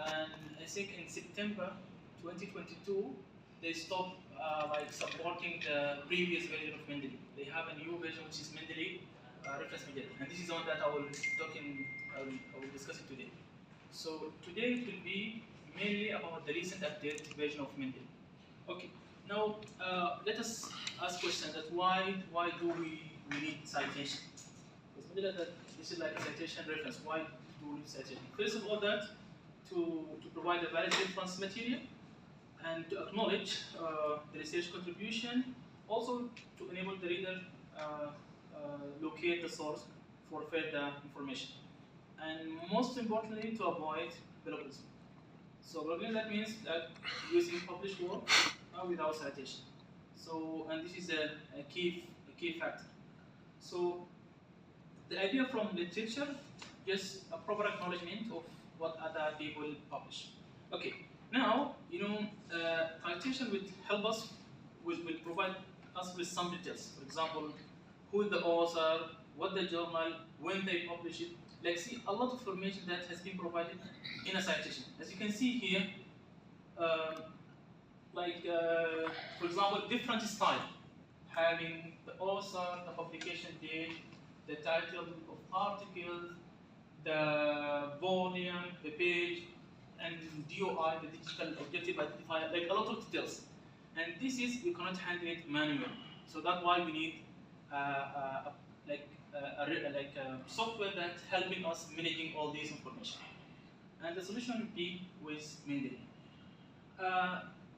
and I think in September 2022 they stopped like supporting the previous version of Mendeley. They have a new version which is Mendeley Reference Manager, and this is the one that I will discuss it today. So today it will be mainly about the recent updated version of Mendeley. Okay, now let us ask question that why do we need citation? Because this is like a citation reference. Why do we need citation? First of all, that to provide a valid reference material and to acknowledge the research contribution, also to enable the reader locate the source for further information, and most importantly to avoid plagiarism. So plagiarism, that means that using published work without citation. So, and this is a key factor. So the idea from literature, just a proper acknowledgement of what other people publish. Okay, now citation will help us, will provide us with some details. For example, who is the author, what the journal, when they publish it. Like, see a lot of information that has been provided in a citation. As you can see here, for example, different style, having the author, the publication date, the title of article, the volume, the page, and DOI, the digital objective identifier, like a lot of details. And this is, we cannot handle it manually. So that's why we need software that's helping us managing all this information. And the solution would be with Mendeley.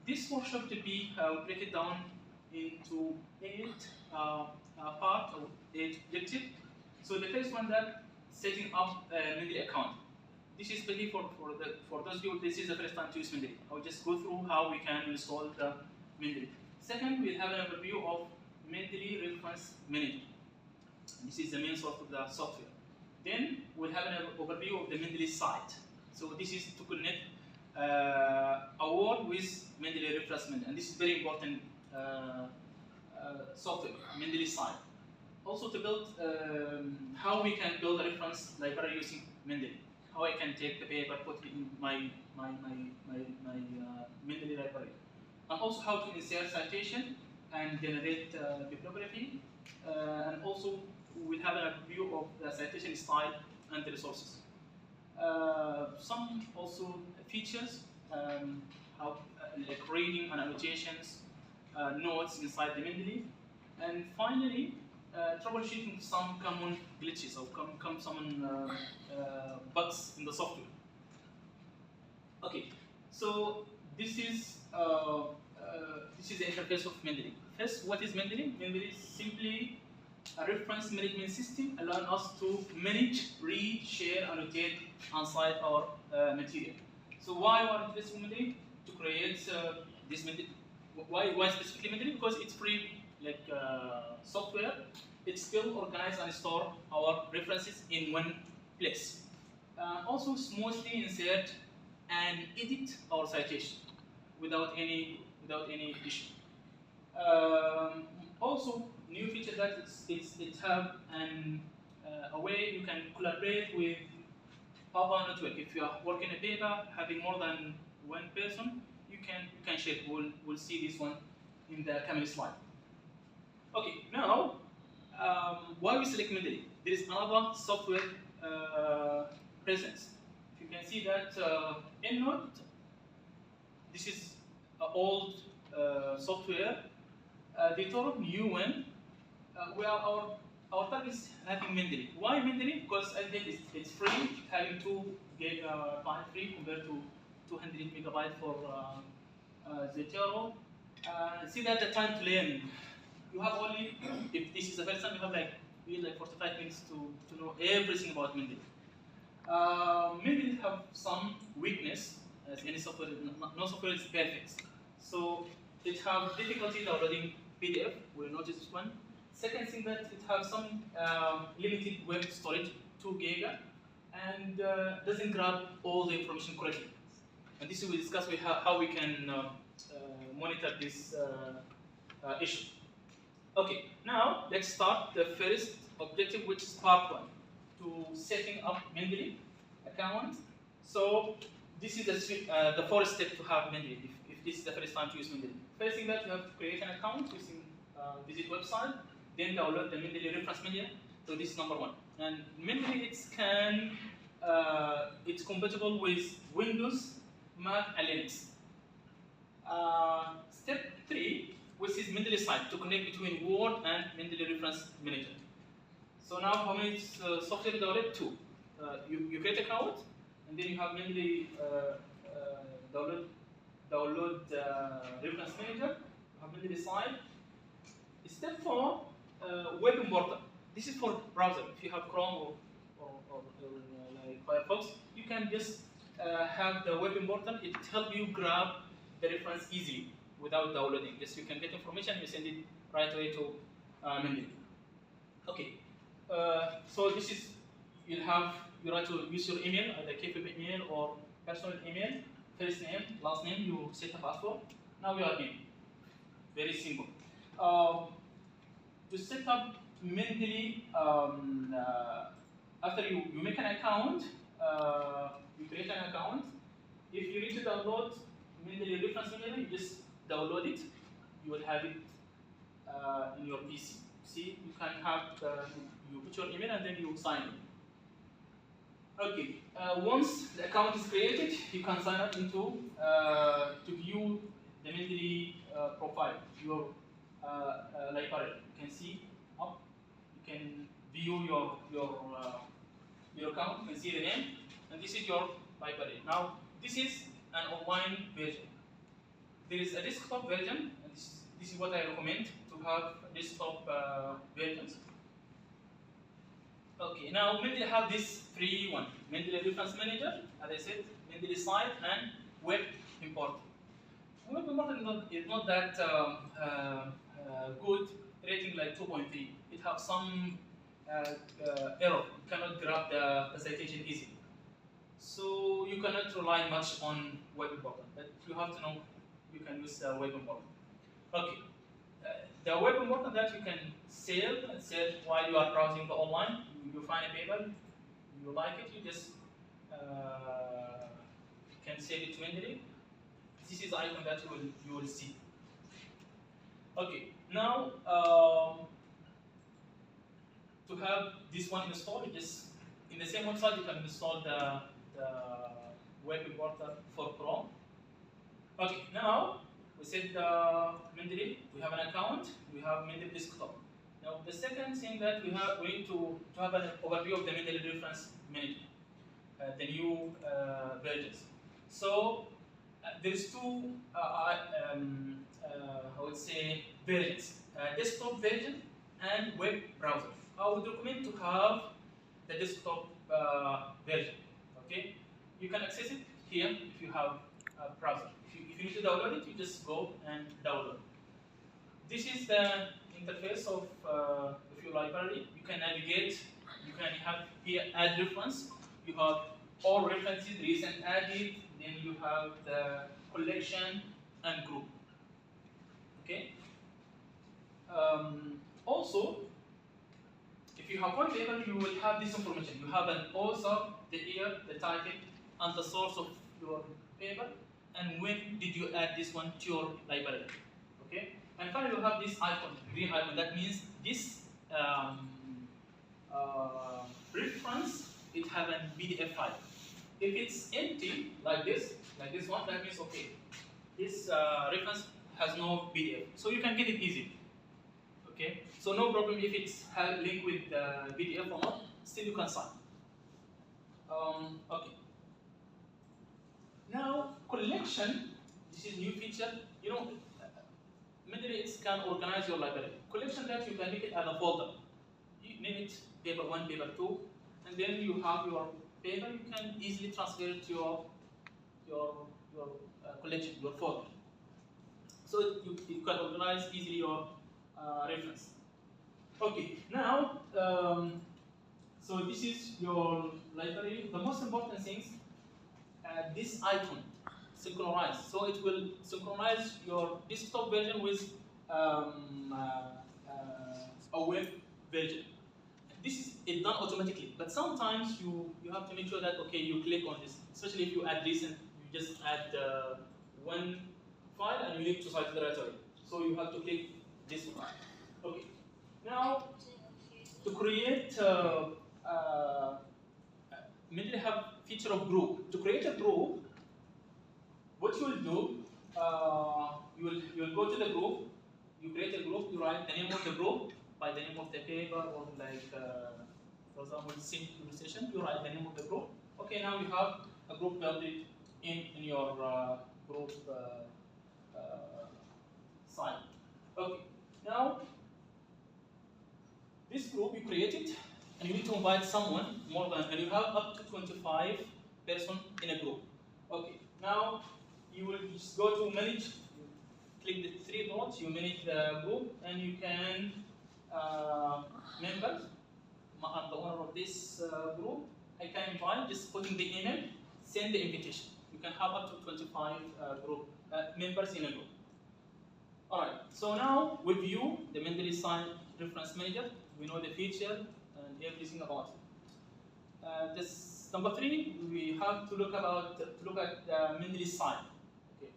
This workshop will be break it down into 8 parts or 8 objectives. So the first one, that setting up a Mendeley account. This is really for those people, this is the first time to use Mendeley. I'll just go through how we can install the Mendeley. Second, we'll have an overview of Mendeley Reference Manager. This is the main source of the software. Then we'll have an overview of the Mendeley site. So this is to connect our with Mendeley Reference Manager, and this is very important software, Mendeley site. Also to build how we can build a reference library using Mendeley. How I can take the paper, put it in my Mendeley library, and also how to insert citation and generate bibliography, and also we'll have a view of the citation style and the resources. Some also features, how like reading and annotations, notes inside the Mendeley, and finally troubleshooting some common glitches or some bugs in the software. Okay, so this is the interface of Mendeley. First, what is Mendeley? Mendeley is simply a reference management system allowing us to manage, read, share, annotate, and cite our material. So why are we interested in Mendeley? To create this Mendeley. Why specifically Mendeley? Because it's free, like software. It still organize and store our references in one place. Also smoothly insert and edit our citation without any issue. Also, new feature that it have a way you can collaborate with other network. If you are working a paper having more than one person, you can share. We'll see this one in the coming slide. Okay, now why we select Mendeley? There is another software presence. You can see that EndNote. This is an old software. They told new one. Where our target is having Mendeley. Why Mendeley? Because I think it's free, having 2 GB free compared to 200 MB for Zotero. See that the time to learn. You have only, if this is the first time, you have like 45 minutes to know everything about Mendeley. Mendeley have some weakness, as any software, no software is perfect. So it have difficulty downloading PDF, we'll notice this one. Second thing, that it has some limited web storage, 2 GB, and doesn't grab all the information correctly. And this we discuss with how we can monitor this issue. Okay, now let's start the first objective, which is part 1, to setting up Mendeley account. So this is the first step to have Mendeley, if this is the first time to use Mendeley. First thing that you have to create an account using visit website, then download the Mendeley Reference Manager. So this is number one. And Mendeley, it's compatible with Windows, Mac, and Linux. Step 3, which is Mendeley site to connect between Word and Mendeley Reference Manager. So now how many software download? 2. You create an account, and then you have Mendeley download Reference Manager. You have Mendeley site. Step 4, web importer. This is for browser. If you have Chrome or like Firefox, you can just have the web importer. It helps you grab the reference easily without downloading. Just you can get information, you send it right away to Mendeley. Okay. So this is you have to use your email, either KFUPM email or personal email. First name, last name. You set a password. Now you are in. Very simple. To set up Mendeley, after you make an account, you create an account. If you need to download Mendeley Reference Manager, you just download it. You will have it in your PC. See, you can have you put your email and then you sign in. Okay. Once the account is created, you can sign up into to view the Mendeley profile, your library. You can see up. You can view your account. You can see the name, and this is your library. Now, this is an online version. There is a desktop version, and this is what I recommend to have desktop versions. Okay, now Mendeley have this free one, Mendeley Reference Manager, as I said, Mendeley site and web importer. Web importer is not that good, rating like 2.3. It has some error. You cannot grab the citation easily. So you cannot rely much on web importer, but you have to know you can use the web importer. Okay, the web importer that you can save and search while you are browsing the online. You find a paper, you like it, you just can save it to Mendeley. This is the icon that you will see. Okay, now to have this one installed, just in the same website you can install the web importer for Chrome. Okay, now we said Mendeley, we have an account, we have Mendeley desktop. Now the second thing that we need to have an overview of the Mendeley Reference Manager, the new versions. So there is two, I would say, versions: desktop version and web browser. I would recommend to have the desktop version. Okay, you can access it here if you have a browser. If you need to download it, you just go and download. This is the interface of your library. You can navigate. You can have here add reference. You have all references, recent added. Then you have the collection and group. Okay. Also, if you have one paper, you will have this information. You have an author, the year, the title, and the source of your paper, and when did you add this one to your library. Okay. And finally, you have this icon, green icon. That means this reference, it have a PDF file. If it's empty, like this one, that means okay, this reference has no PDF, so you can get it easily. Okay, so no problem if it's linked with PDF or not. Still, you can sign. Okay. Now collection. This is new feature. You know, Mendeley can organize your library. Collection that you can make it as a folder. You name it paper 1, paper 2, and then you have your paper. You can easily transfer it to your collection, your folder. So you can organize easily your reference. Okay, now so this is your library. The most important things, this icon. Synchronize. So it will synchronize your desktop version with a web version. This is done automatically, but sometimes you have to make sure that okay, you click on this, especially if you add recent just add one file and you need to cite the directory. So you have to click this one. Okay. Now, to create, Mendeley have feature of group. To create a group, what you will do, you will go to the group, you create a group, you write the name of the group by the name of the paper, or like, for example, sync session, you write the name of the group. Okay, now you have a group built in your group site. Okay, now this group you created, and you need to invite someone more than, and you have up to 25 person in a group. Okay, now you will just go to manage, click the three dots, you manage the group, and you can members. I'm the owner of this group. I can invite, just putting the email, send the invitation. You can have up to 25 group members in a group. All right. So now we view the Mendeley Reference Manager. We know the feature and everything about it. This number 3, we have to look at the Mendeley site. Okay.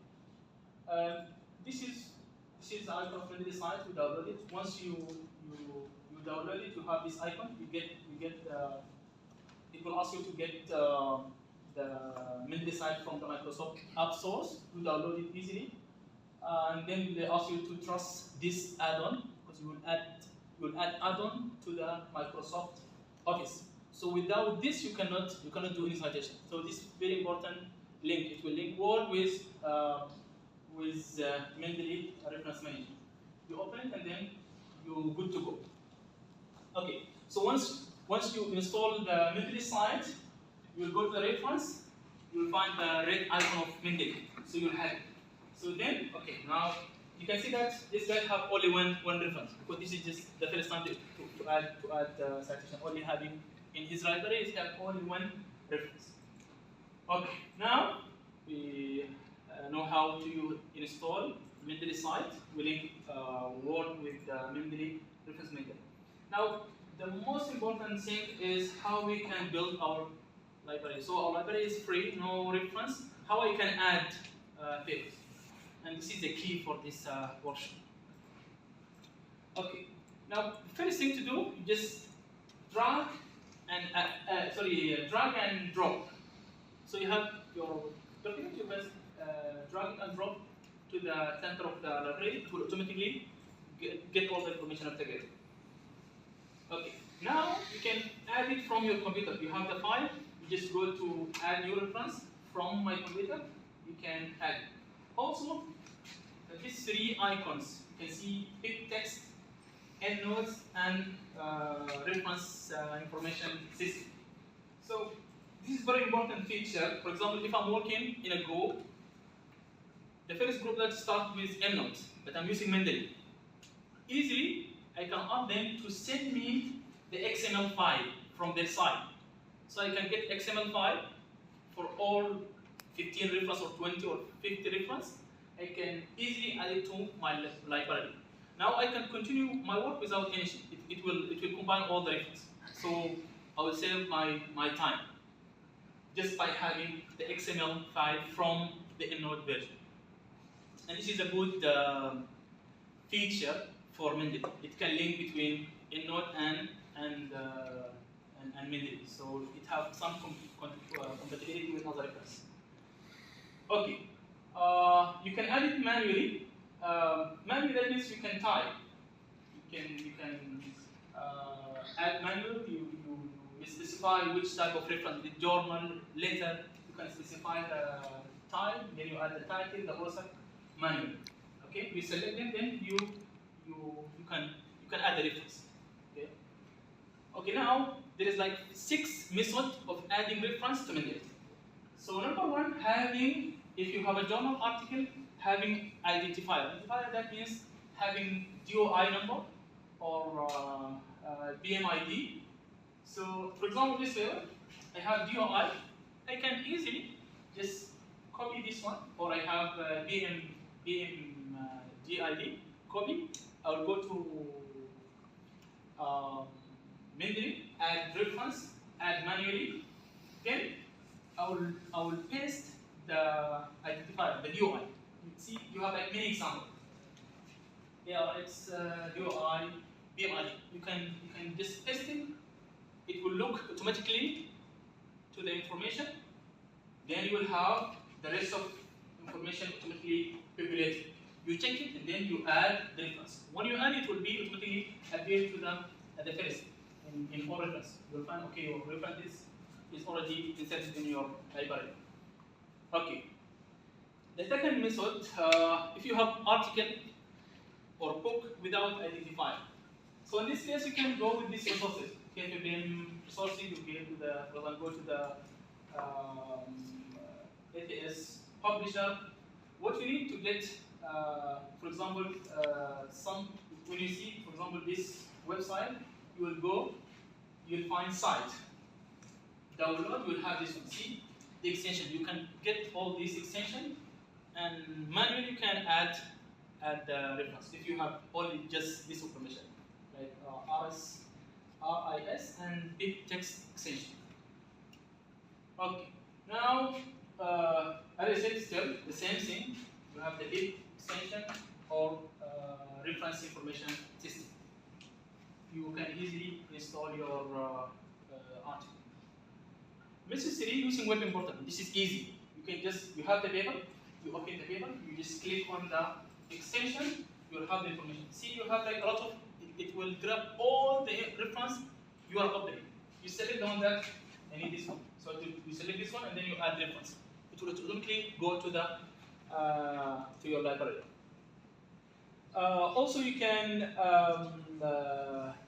This is the icon of Mendeley site. We download it. Once you download it, you have this icon. You get it will ask you to get the Mendeley site from the Microsoft App Source. You download it easily, and then they ask you to trust this add-on, because you will add add-on to the Microsoft Office. So without this, you cannot do any citation. So this is very important link. It will link Word with Mendeley Reference Manager. You open it and then you're good to go. Okay. So once you install the Mendeley site, you will go to the reference. You will find the red icon of Mendeley. So you'll have it. So then, okay, now you can see that this guy have only one reference, because this is just the first time to add citation. Only having in his library is have only one reference. Okay, now we know how to install Mendeley site. We link Word with Mendeley Reference Manager. Now, the most important thing is how we can build our library. So our library is free, no reference. How I can add papers. And this is the key for this workshop. Okay. Now, the first thing to do, you just drag and drop. So you have your document. You just drag and drop to the center of the library to automatically get all the information together. Okay. Now you can add it from your computer. You have the file. You just go to add new reference from my computer. You can add it. Also, these 3 icons, you can see big text, endnotes, and reference information system. So this is very important feature. For example, if I'm working in a group, the first group that starts with endnotes, but I'm using Mendeley. Easily, I can ask them to send me the XML file from their site. So I can get XML file for all 15 reference or 20 or 50 reference. I can easily add it to my library. Now I can continue my work without any issue. It will combine all the references. So I will save my time just by having the XML file from the EndNote version. And this is a good feature for Mendeley. It can link between EndNote and Mendeley. So it has some compatibility with other references. Okay. You can add it manually. Manually, that means you can type. You can add manually. You specify which type of reference, the journal, letter. You can specify the type. Then you add the title, the author, manually. Okay. You select them. Then you can add the reference. Okay. Okay. Now there is like 6 methods of adding reference to Mendeley. So number 1, having. If you have a journal article, having identifier. Identifier, that means having DOI number or BMID. So, for example, this here, I have DOI. I can easily just copy this one, or I have BMGID, copy. I will go to Mendeley, add reference, add manually. Then I will paste the identifier, the UI. You see, you have like many examples. AR-X, UI, BMI. You can just test it. It will look automatically to the information. Then you will have the rest of information automatically populated. You check it and then you add the reference. When you add it, will be automatically appear to them at the first in all reference. You will find okay, your reference is already inserted in your library. Okay. The second method, if you have article or book without identifier. So in this case, you can go with these resources. KFUPM resources, you can go to the ATS publisher. What you need to get, for example, when you see, for example, this website, you will go, you will find site. Download, you will have this one. See the extension. You can get all these extensions, and manually you can add the reference if you have only just this information, like RIS and big text extension. Okay. Now, as I said, still the same thing. You have the big extension or reference information system. You can easily install your article. Message 3 using web important. This is easy. You have the paper, you open the paper, you just click on the extension, you'll have the information. See, you have like a lot of, it will grab all the reference you are opening. You select on that, I need this one. So you select this one and then you add reference. It will automatically go to the to your library. Also, you can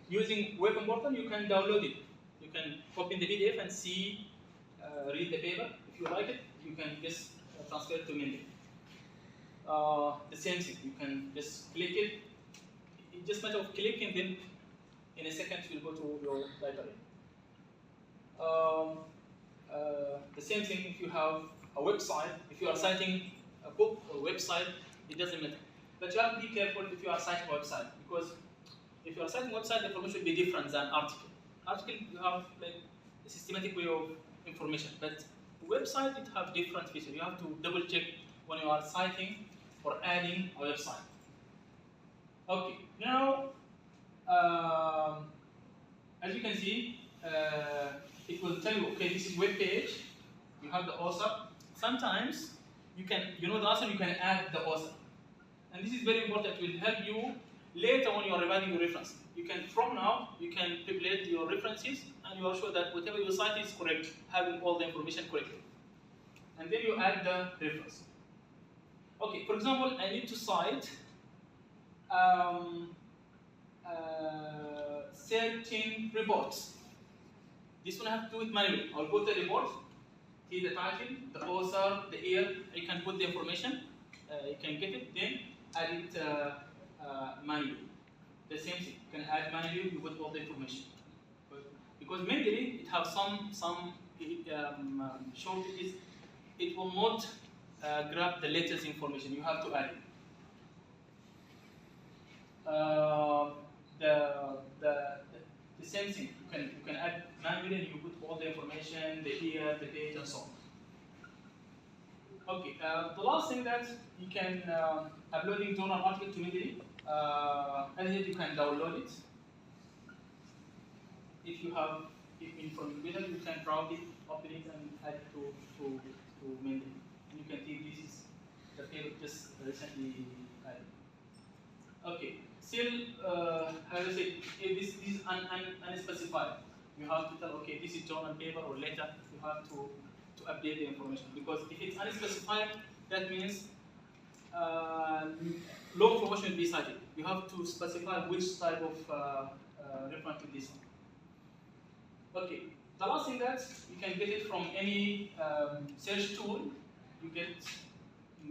using web important, you can download it. You can open the PDF and see, read the paper. If you like it, you can just transfer it to Mendeley. The same thing, you can just click it. It's just a matter of clicking, then in a second you will go to your library. The same thing if you have a website, if you are citing a book or website, it doesn't matter. But you have to be careful if you are citing a website, because if you are citing a website, the information will be different than article. Article, you have like a systematic way of information, but website, it have different features. You have to double check when you are citing or adding a website. Okay, now, as you can see, it will tell you, okay, this is web page. You have the author. Sometimes you know the author, you can add the author. And this is very important. It will help you later when you are revising your reference. From now, you can populate your references and you are sure that whatever you cite is correct, having all the information correctly. And then you add the reference. Okay, for example, I need to cite 13 reports. This one I have to do it manually. I'll go to the report, see the title, the author, the year. You can put the information, you can get it, then add it manually. The same thing, you can add manually, you put all the information. Because Mendeley, it has some shortages. It will not grab the latest information. You have to add it. The same thing. You can add manually and you put all the information, the year, the date, and so on. Okay. The last thing that you can uploading journal article to Mendeley. And then you can download it. If you have it from computer, you can browse it, open it, and add it to Mendeley. And you can see this is the table just recently added. Okay. Still, as I said, this is unspecified. You have to tell, okay, this is journal paper or letter. You have to update the information, because if it's unspecified, that means low information will be cited. You have to specify which type of reference to this one. Okay. The last thing that you can get it from any search tool. You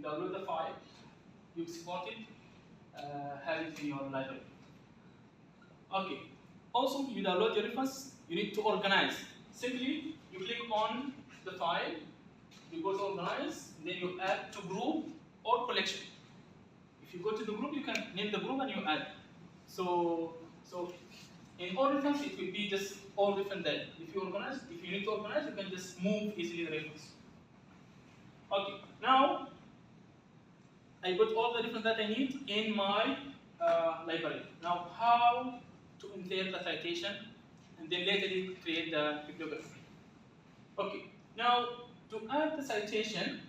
download the file, you export it. Have it in your library. Okay. Also, you download your reference. You need to organize. Simply, you click on the file. You go to organize. Then you add to group or collection. If you go to the group, you can name the group and you add. So in all reference, it will be just all different there. If you need to organize, you can just move easily the reference. Okay. Now, I got all the reference that I need in my library. Now, how to insert the citation and then later create the bibliography. Okay, now to add the citation,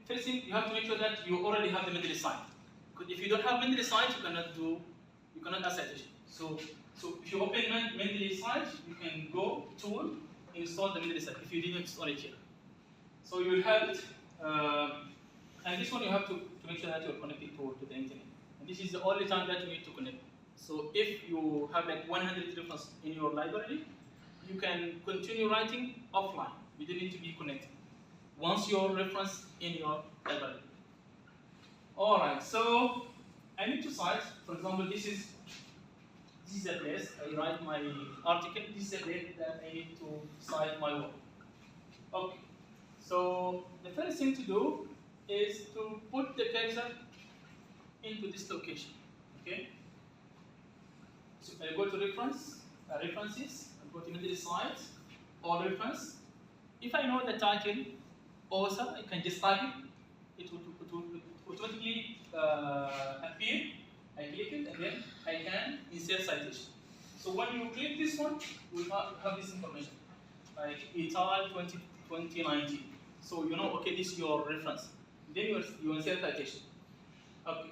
first thing you have to make sure that you already have the Mendeley site. Because if you don't have Mendeley site, you cannot add citation. So if you open Mendeley site, you can go tool, install the Mendeley site if you didn't install it here. So you will have it, and this one you have to make sure that you're connected to the internet. And this is the only time that you need to connect. So if you have like 100 references in your library, you can continue writing offline. You don't need to be connected once your reference in your library. All right, so I need to cite, for example, this is a place I write my article. This is a place that I need to cite my work. Okay, so the first thing to do is to put the cursor into this location. Okay, so I go to references, I go to Mendeley site, or reference. If I know the title, author, I can just type it. It will automatically appear. I click it and then I can insert citation. So when you click this one, you will have this information, like ETAL 2019. So you know, okay, this is your reference. Then you insert citation. Okay.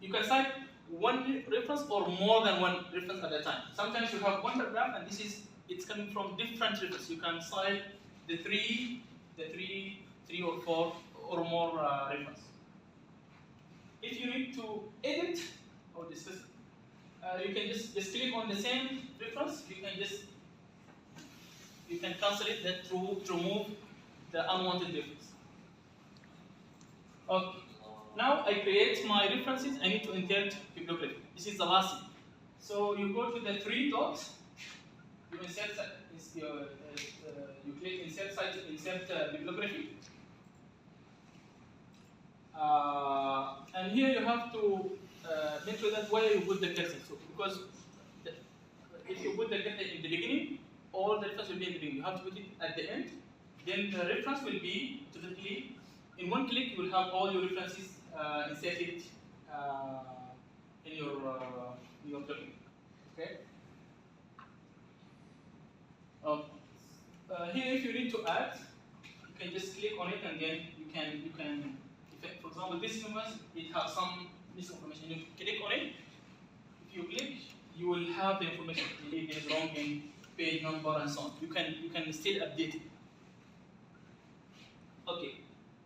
You can cite one reference or more than one reference at a time. Sometimes you have one paragraph and it's coming from different references. You can cite the three or four or more references. If you need to edit or discuss, you can just click on the same reference. You can cancel it to remove the unwanted reference. Okay. Now I create my references. I need to insert bibliography. This is the last thing. So you go to the three dots. You insert. You click insert bibliography. And here you have to make sure that where you put the cursor. So because if you put the cursor in the beginning, all the reference will be in the beginning. You have to put it at the end. Then the reference will be typically in one click. You will have all your references inserted in your document. Okay. Here, if you need to add, you can just click on it, and then you can. If, for example, this reference it has some misinformation. You click on it. If you click, you will have the information. If it is wrong in page number and so on. You can still update it. Okay.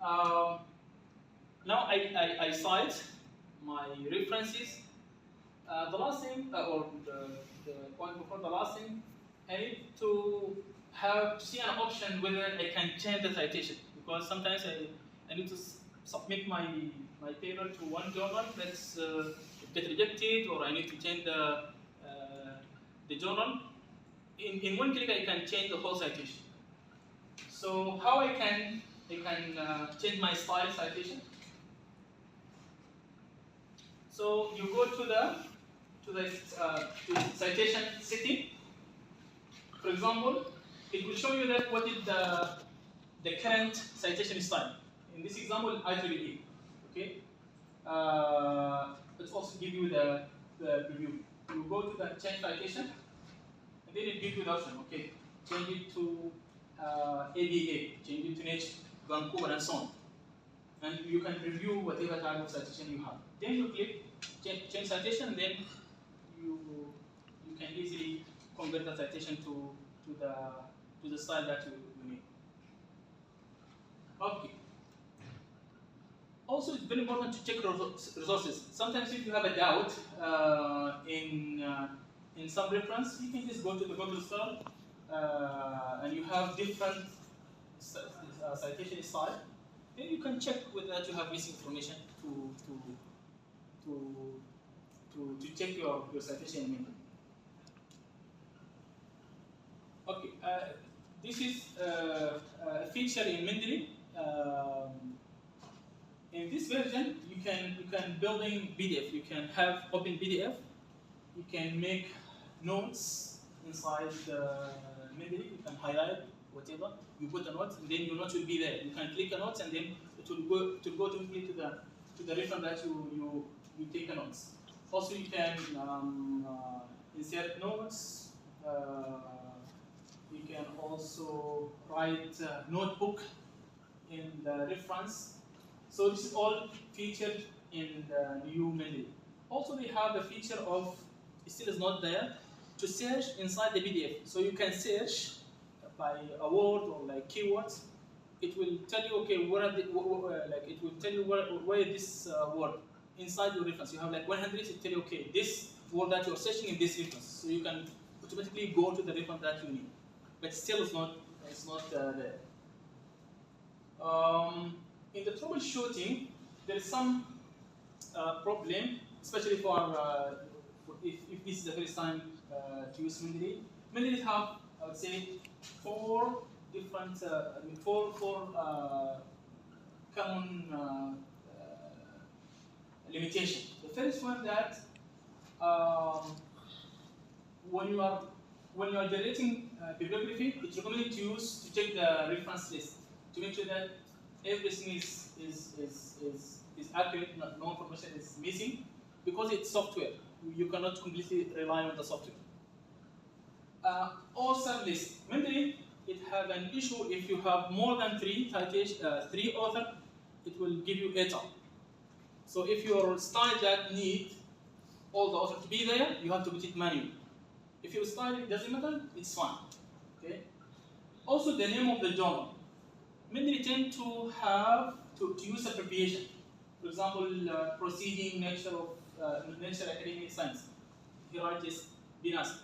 Now I cite my references. The last thing, or the point before the last thing, I need to see an option whether I can change the citation, because sometimes I need to submit my paper to one journal that's get rejected, or I need to change the journal. In one click, I can change the whole citation. So how I can change my style citation? So you go to the citation setting. For example, it will show you that what is the current citation style. In this example, IEEE. Okay. It also give you the preview. You go to the change citation, and then it gives you the option. Okay, change it to ABA, change it to Nature, Vancouver, and so on. And you can review whatever type of citation you have. Then you click change citation, and then you can easily convert the citation to the style that you need. Okay. Also, it's very important to check resources. Sometimes, if you have a doubt in some reference, you can just go to the Google store, and you have different citation style. Then you can check whether you have missing information to check your citation meaning. Okay, this is a feature in Mendeley. In this version, you can build in PDF. You can have open PDF. You can make notes inside Mendeley. You can highlight whatever. you put a note, and then your note will be there. You can click a note, and then it will go directly to the reference that you take a notes. Also, you can insert notes. You can also write a notebook in the reference. So this is all featured in the new Mendeley. Also, they have a feature of, it still is not there, to search inside the PDF. So you can search by a word or like keywords. It will tell you, okay, where are the, like it will tell you where this word inside your reference. You have like 100, it tell you, okay, this word that you're searching in this reference. So you can automatically go to the reference that you need. But still it's not there. In the troubleshooting, there is some problem, especially for if this is the first time to use Mendeley. Mendeley have, I would say, four different, four common limitations. The first one that when you are generating bibliography, it's recommended to check the reference list to make sure that everything is accurate, no information is missing, because it's software. You cannot completely rely on the software. Author list. Mendeley, it have an issue if you have more than three authors, it will give you error. So if your style that need all the authors to be there, you have to put it manually. If your style doesn't matter, it's fine. Okay. Also, the name of the journal. Mendeley tend to have to use abbreviation. For example, proceeding nature of nature academic science. Here I just BNAS.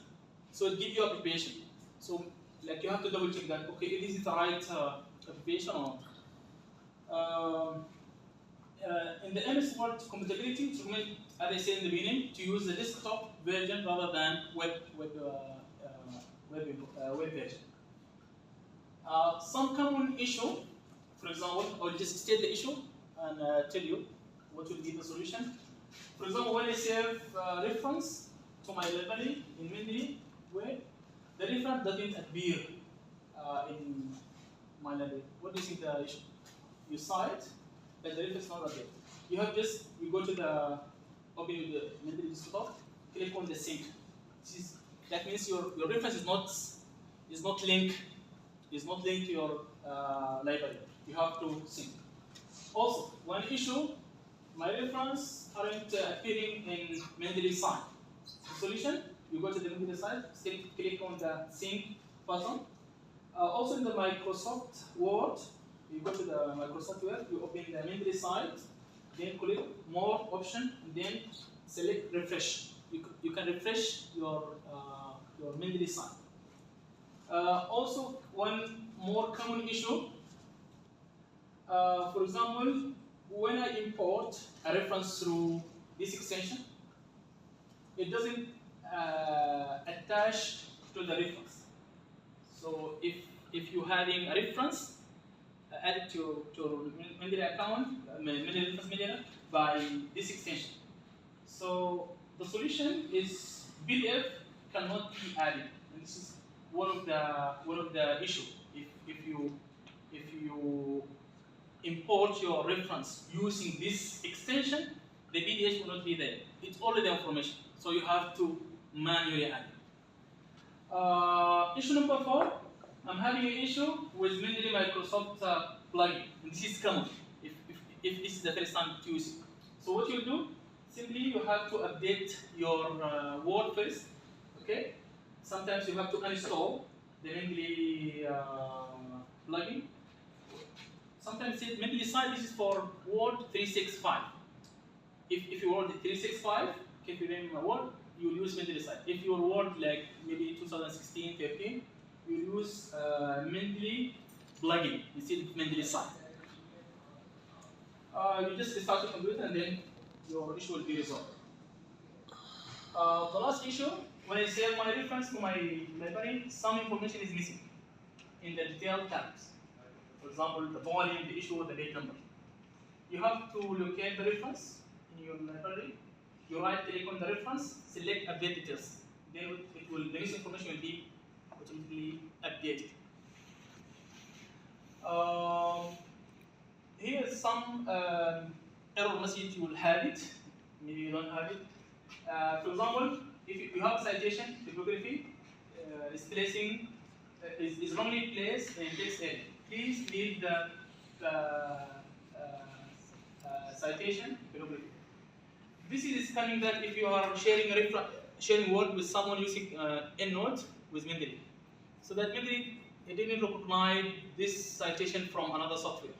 So it gives you abbreviation. So like you have to double check that, okay, is it the right abbreviation or not. In the MS Word compatibility, it's recommended, as I said in the beginning, to use the desktop version rather than web version. Some common issue, for example, I'll just state the issue and tell you what will be the solution. For example, when I save reference to my library in Mendeley, where the reference doesn't appear in my library. What do you think the issue? You saw it, but the reference is not there. You have just, you go to the, open the Mendeley desktop, click on the sync. That means your reference is not linked to your library. You have to sync. Also, one issue, my reference aren't appearing in Mendeley site. The solution, you go to the Mendeley site, still click on the sync button. Also in the Microsoft Word, you go to the Microsoft Word, you open the Mendeley site, then click more option, and then select refresh. You can refresh your Mendeley site. Also, one more common issue, for example, when I import a reference through this extension, it doesn't attach to the reference. So if you're having a reference, add it to Mendeley account, Mendeley Reference Manager, by this extension. So the solution is PDF cannot be added, and this is one of the issues. If you import your reference using this extension, the PDF will not be there. It's only the information, so you have to manually add it. Issue number 4. I'm having an issue with Mendeley Microsoft plugin. And this is common if this is the first time to use it. So what you do, simply you have to update your Word first. Okay. Sometimes you have to uninstall the Mendeley plugin. Sometimes Mendeley site, this is for Word 365. If you want the 365, if you name a Word, you will use Mendeley site. If your Word like maybe 2016, 13, you use Mendeley plugin instead of Mendeley site. You just restart your computer and then your issue will be resolved. The last issue, when I save my reference to my library, some information is missing in the detailed tabs. For example, the volume, the issue, the date number. You have to locate the reference in your library. You right click on the reference, select update details. Then the missing information will be automatically updated. Here is some error message. You will have it. Maybe you don't have it. For example, if you have a citation, bibliography is placing is wrongly placed in text area. Please leave the citation bibliography. This is coming that if you are sharing work with someone using EndNote with Mendeley, so that Mendeley didn't recognize this citation from another software.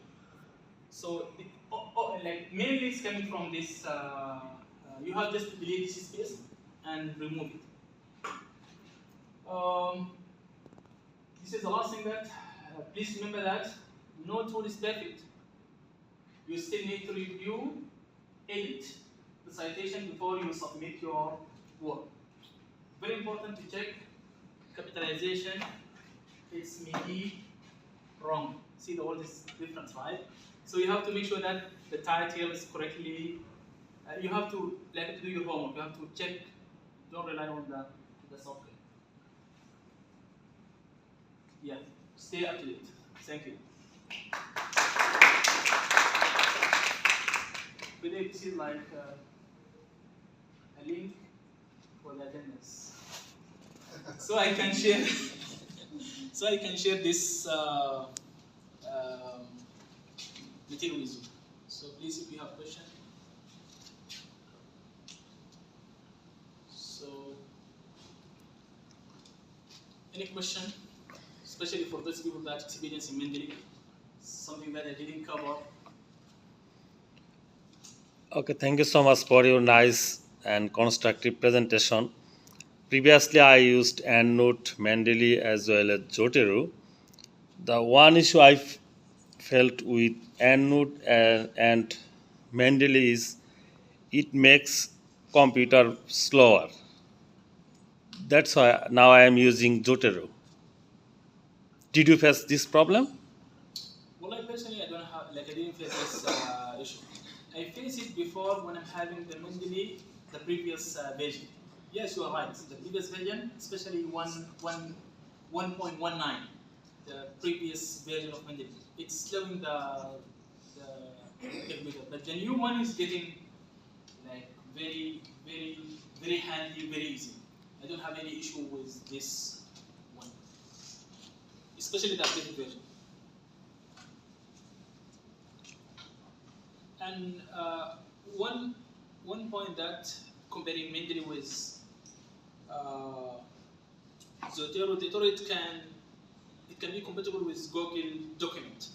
So like mainly it's coming from this. You have just to delete this space and remove it. This is the last thing that please remember that no tool is perfect. You still need to review, edit the citation before you submit your work. Very important to check capitalization. It's maybe wrong. See all this difference, right? So you have to make sure that the title is correctly. You have to do your homework. You have to check. Don't rely on the software. Yeah, stay up to date. Thank you. But this is like a link for the attendance, so I can share. So I can share this material with you. So please, if you have questions. So, any question, especially for those people that experience in Mendeley, something that I didn't cover. Okay, thank you so much for your nice and constructive presentation. Previously, I used EndNote, Mendeley as well as Zotero. The one issue I felt with EndNote and Mendeley is it makes computer slower. That's why now I am using Zotero. Did you face this problem? Well, I personally, I don't have, I didn't face this issue. I faced it before when I'm having the Mendeley, the previous version. Yes, you are right. The previous version, especially 1.19, the previous version of Mendeley, it's slowing the calculator. But the new one is getting like very, very, very handy, very easy. I don't have any issue with this one, especially the updated version. And one point that comparing Mendeley with Zotero, it can be compatible with Google Document.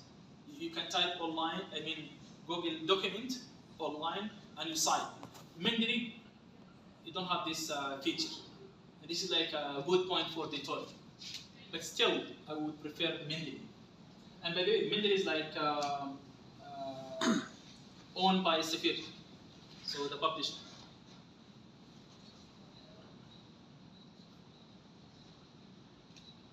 You can type online, Google Document online and you cite. Mendeley, you don't have this feature. And this is like a good point for the tutorial. But still, I would prefer Mendeley. And by the way, Mendeley is like owned by Sephir, so the publisher.